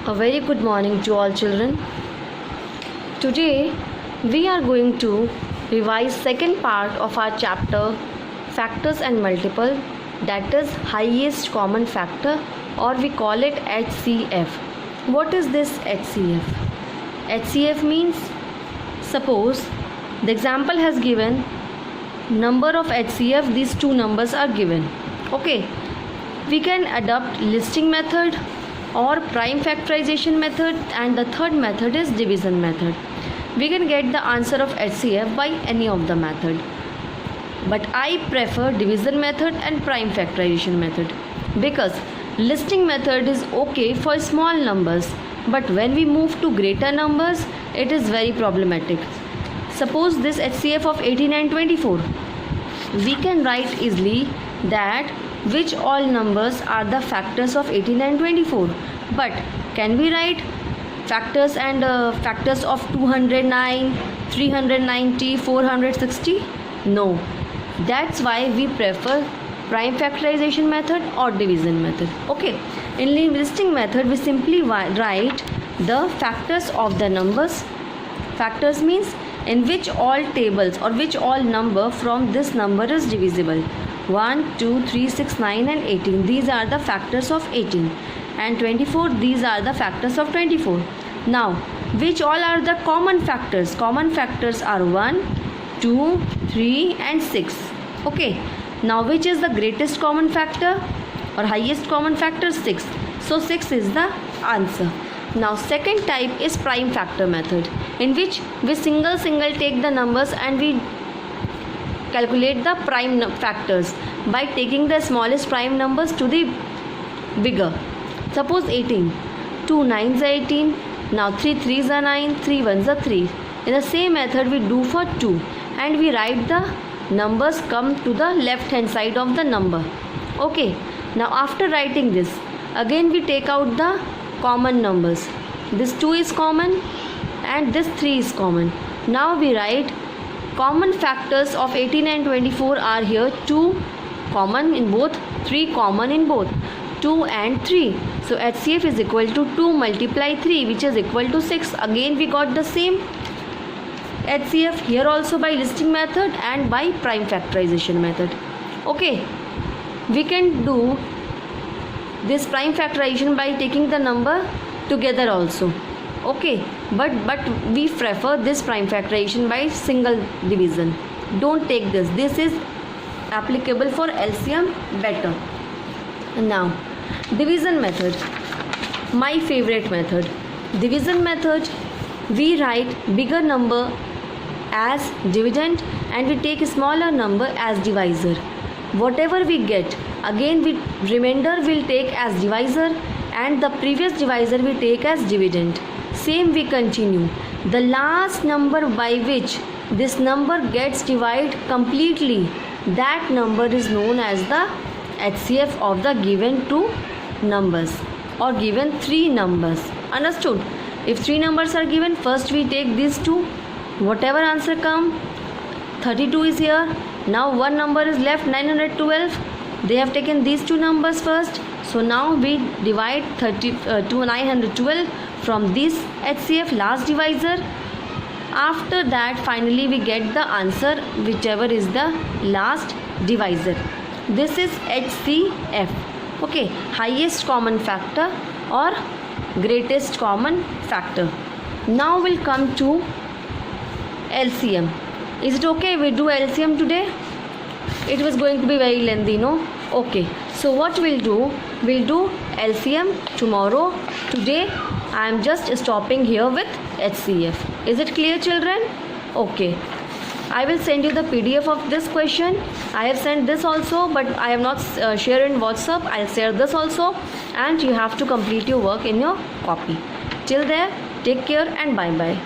A very good morning to all children. Today we are going to revise second part of our chapter Factors and Multiple, that is highest common factor, or we call it HCF. What is this HCF? HCF means, suppose the example has given number of HCF, these two numbers are given. Okay, we can adopt listing method or prime factorization method, and the third method is division method. We can get the answer of HCF by any of the method, but I prefer division method and prime factorization method because listing method is okay for small numbers, but when we move to greater numbers it is very problematic. Suppose this HCF of 18 and 24, we can write easily that which all numbers are the factors of 18 and 24, but can we write factors and factors of 209, 390, 460? No. That's why we prefer prime factorization method or division method. Okay, in listing method we simply write the factors of the numbers. Factors means in which all tables or which all number from this number is divisible. 1, 2, 3, 6, 9 and 18. These are the factors of 18. And 24, these are the factors of 24. Now, which all are the common factors? Common factors are 1, 2, 3 and 6. Okay. Now, which is the greatest common factor or highest common factor? 6. So, 6 is the answer. Now, second type is prime factor method, in which we single take the numbers and we calculate the prime factors by taking the smallest prime numbers to the bigger. Suppose 18, 2 9s are 18, now 3 3s are 9, 3 1s are 3. In the same method we do for 2, and we write the numbers come to the left hand side of the number. Okay, now after writing this, again we take out the common numbers. This 2 is common and this 3 is common. Now we write common factors of 18 and 24 are here 2 common in both, 3 common in both, 2 and 3. So HCF is equal to 2 multiply 3, which is equal to 6. Again we got the same HCF here also by listing method and by prime factorization method. Okay, we can do this prime factorization by taking the number together also. Okay, but we prefer this prime factorization by single division. Don't take this. This is applicable for LCM better. Now, division method, my favorite method. Division method, we write bigger number as dividend and we take a smaller number as divisor. Whatever we get, again we remainder will take as divisor and the previous divisor we take as dividend. Same we continue. The last number by which this number gets divided completely, that number is known as the HCF of the given two numbers or given three numbers. Understood? If three numbers are given, first we take these two. Whatever answer come, 32 is here. Now one number is left, 912. They have taken these two numbers first. So now we divide 912 from this HCF last divisor. After that finally we get the answer whichever is the last divisor. This is HCF. Okay, highest common factor or greatest common factor. Now we'll come to LCM. Is it okay we do LCM today? It was going to be very lengthy, no? Okay, so what we'll do LCM tomorrow. Today I am just stopping here with HCF. Is it clear, children? Okay, I will send you the PDF of this question. I have sent this also, but I have not shared in WhatsApp. I'll share this also, and you have to complete your work in your copy. Till there, take care and bye bye.